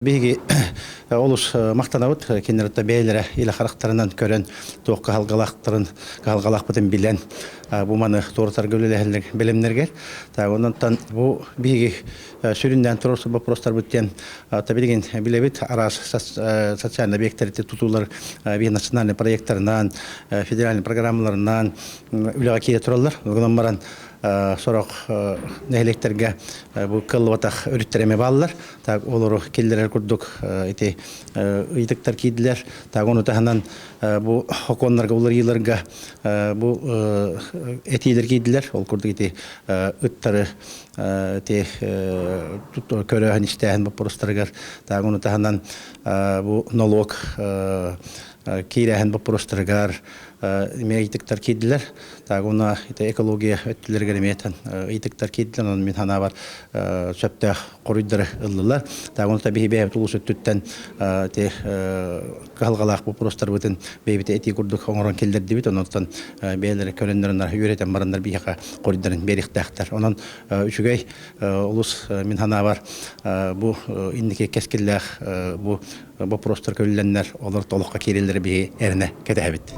Биги олус мактанабыт кинерте бейлере иле характарынан көрөн тоокка халгалак бутын билен бу маны торутар гөлелехлек белемнерге та оннан бу биги сүрүндөн турус вопростар бүттен табилген билебит арас социальный объекттарты тутулар би национальный проекттарынан федеральный программаларынан үлеге кие туралар. Онан баран сорок нехлектерге бу кылватах өрүттереме баллар. Так олору келлер курдук ити ыйтыктар кийдилер. Так ону таханан бу хоконнарга улар йыларга бу этилер кийдилер. Ол курдук ити ыттары те көрөһөн иштеһен бу простаргар. Так ону таханан бу налог кийрәһен бу простаргар мейтиктер кийдилер. Так уна ите экология өттүләргә реметен ыйтыктар кийдилер. Аны мен хана бар сөптә корыйдыр ыллылар. Так уна табии бәйбит улус өттүттен те калгалак бу простар бүтән бәйбит эти курдук оңорон келдер дибит. Онтан бәйләре көрәннәрнәр юретен барандар бияка корыйдырын бериктәхтер. Онан үчүгәй улус мен хана бар бу индике кескилләх бу простар көлләннәр олар толыкка кирелләр би эрне кәдәбит.